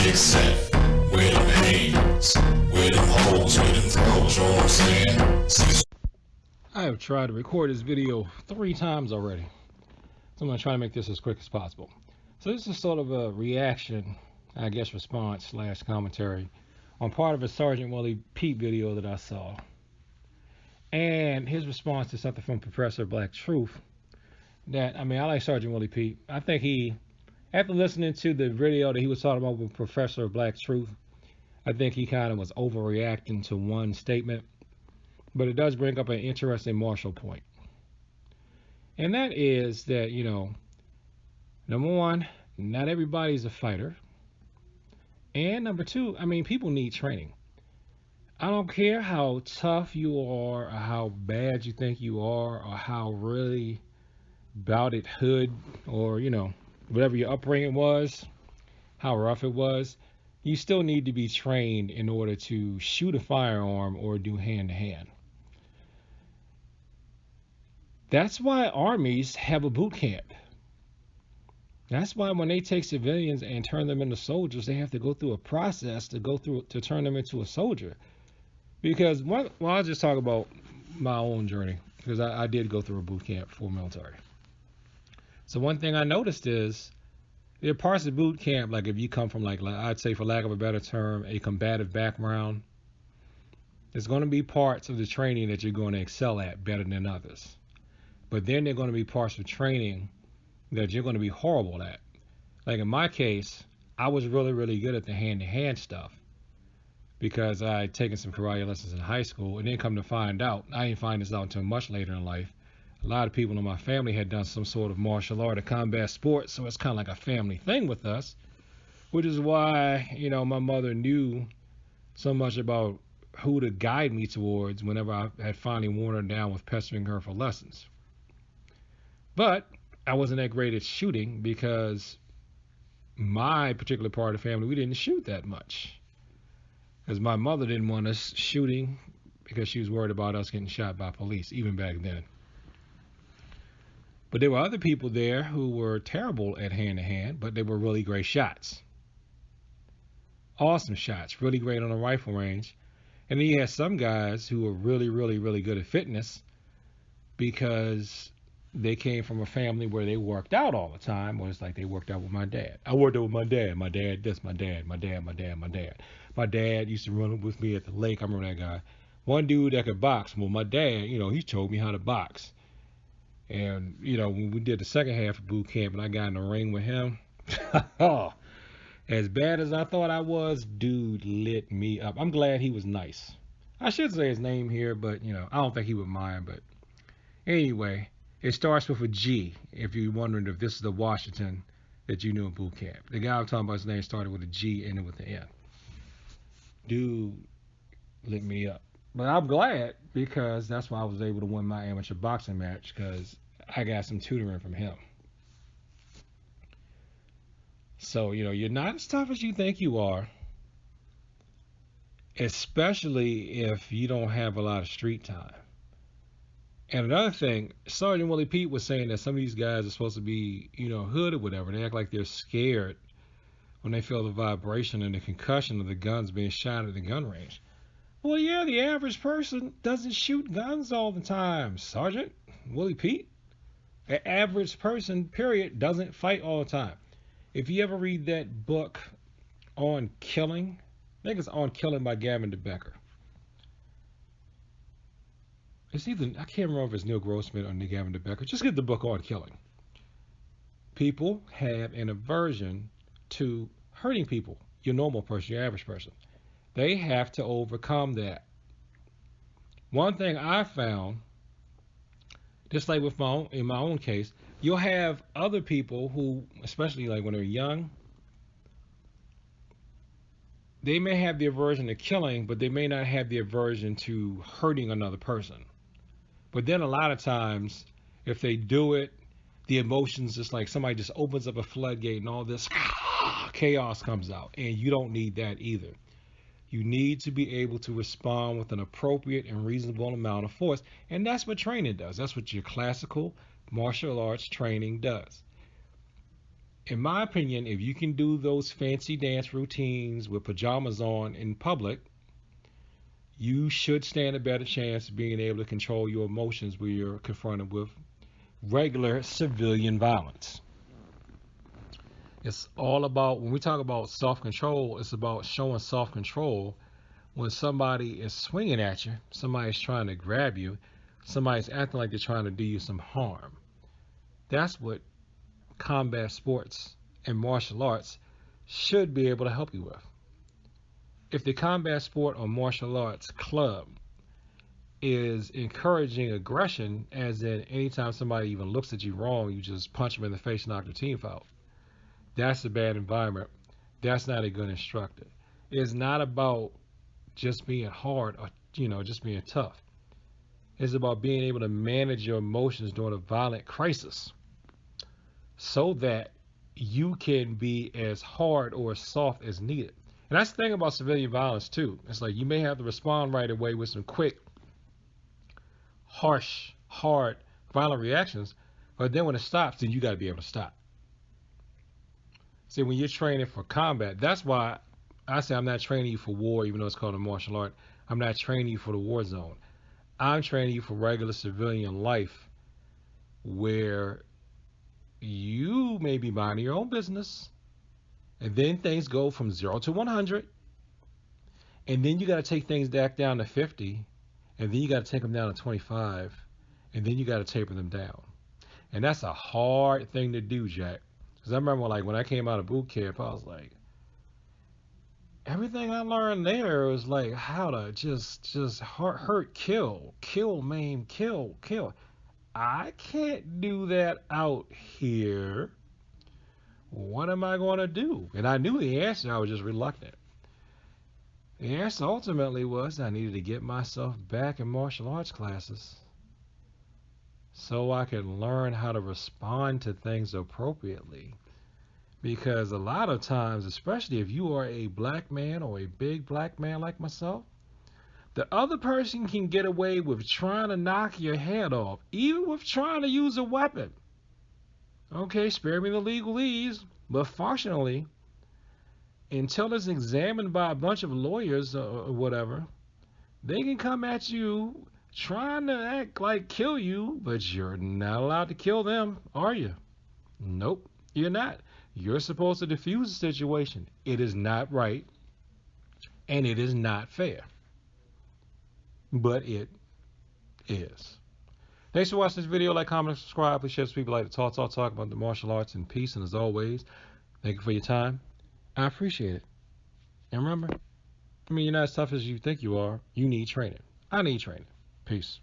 get set. Where them hands, where them holes, where them throws, you know what I'm saying? Cecil. I have tried to record this video 3 times already, so I'm going to try to make this as quick as possible. So this is sort of a reaction, I guess, response slash commentary on part of a Sergeant Willie Pete video that I saw. And his response to something from Professor Black Truth that, I mean, I like Sergeant Willie Pete. I think he, after listening to the video that he was talking about with Professor Black Truth, I think he kind of was overreacting to one statement. But it does bring up an interesting Marshall point. And that is that, you know, number one, not everybody's a fighter. And number two, I mean, people need training. I don't care how tough you are or how bad you think you are or how really about it hood or, you know, whatever your upbringing was, how rough it was, you still need to be trained in order to shoot a firearm or do hand-to-hand. That's why armies have a boot camp. That's why when they take civilians and turn them into soldiers, they have to go through a process to turn them into a soldier. Because, well, I'll just talk about my own journey, because I did go through a boot camp for military. So one thing I noticed is there are parts of boot camp, like if you come from, like I'd say for lack of a better term, a combative background, there's going to be parts of the training that you're going to excel at better than others. But then there are going to be parts of training that you're going to be horrible at. Like in my case, I was really, really good at the hand-to-hand stuff because I had taken some karate lessons in high school, and then come to find out, I didn't find this out until much later in life, a lot of people in my family had done some sort of martial art or combat sport, so it's kind of like a family thing with us, which is why, you know, my mother knew so much about who to guide me towards whenever I had finally worn her down with pestering her for lessons. But I wasn't that great at shooting because my particular part of the family, we didn't shoot that much. Because my mother didn't want us shooting because she was worried about us getting shot by police, even back then. But there were other people there who were terrible at hand-to-hand, but they were really great shots. Awesome shots, really great on the rifle range. And then you had some guys who were really, really, really good at fitness because they came from a family where they worked out all the time. Well, it's like they worked out with my dad. I worked out with my dad. My dad, this, my dad. My dad used to run with me at the lake. I remember that guy. One dude that could box. Well, my dad, you know, he told me how to box. And, you know, when we did the second half of boot camp and I got in the ring with him, as bad as I thought I was, dude lit me up. I'm glad he was nice. I should say his name here, but, you know, I don't think he would mind. But anyway, it starts with a G, if you're wondering if this is the Washington that you knew in boot camp. The guy I'm talking about, his name started with a G, ended with an N. Dude lit me up. But I'm glad because that's why I was able to win my amateur boxing match, because I got some tutoring from him. So, you know, you're not as tough as you think you are, especially if you don't have a lot of street time. And another thing, Sergeant Willie Pete was saying that some of these guys are supposed to be, you know, hood or whatever. They act like they're scared when they feel the vibration and the concussion of the guns being shot at the gun range. Well, yeah, the average person doesn't shoot guns all the time, Sergeant Willie Pete. The average person, period, doesn't fight all the time. If you ever read that book on killing, I think it's On Killing by Gavin DeBecker. It's either, I can't remember if it's Neil Grossman or Gavin DeBecker. Just get the book On Killing. People have an aversion to hurting people, your normal person, your average person. They have to overcome that. One thing I found, just like with in my own case, you'll have other people who, especially like when they're young, they may have the aversion to killing, but they may not have the aversion to hurting another person. But then a lot of times, if they do it, the emotions just like somebody just opens up a floodgate and all this chaos comes out. And you don't need that either. You need to be able to respond with an appropriate and reasonable amount of force. And that's what training does. That's what your classical martial arts training does. In my opinion, if you can do those fancy dance routines with pajamas on in public, you should stand a better chance of being able to control your emotions when you're confronted with regular civilian violence. It's all about, when we talk about self control, it's about showing self control when somebody is swinging at you, somebody's trying to grab you, somebody's acting like they're trying to do you some harm. That's what combat sports and martial arts should be able to help you with. If the combat sport or martial arts club is encouraging aggression, as in anytime somebody even looks at you wrong, you just punch them in the face and knock their teeth out, that's a bad environment. That's not a good instructor. It's not about just being hard or just being tough. It's about being able to manage your emotions during a violent crisis so that you can be as hard or as soft as needed. And that's the thing about civilian violence too. It's like you may have to respond right away with some quick, harsh, hard, violent reactions, but then when it stops, then you got to be able to stop. See, when you're training for combat, that's why I say I'm not training you for war, even though it's called a martial art. I'm not training you for the war zone. I'm training you for regular civilian life where you may be minding your own business, and then things go from 0 to 100, and then you got to take things back down to 50, and then you got to take them down to 25, and then you got to taper them down. And that's a hard thing to do, Jack. Because I remember when I came out of boot camp, I was like, everything I learned there was like how to just hurt, kill, maim, kill. I can't do that out here. What am I going to do? And I knew the answer. I was just reluctant. The answer ultimately was I needed to get myself back in martial arts classes so I could learn how to respond to things appropriately. Because a lot of times, especially if you are a black man or a big black man like myself, the other person can get away with trying to knock your head off, even with trying to use a weapon. Okay, spare me the legalese, but functionally, until it's examined by a bunch of lawyers or whatever, they can come at you trying to act like kill you, but you're not allowed to kill them, are you? Nope, you're not. You're supposed to defuse the situation. It is not right, and it is not fair. But it is. Thanks for watching this video. Like, comment, and subscribe. Please share this with people like to talk about the martial arts in peace. And as always, thank you for your time. I appreciate it. And remember, you're not as tough as you think you are. You need training. I need training. Peace.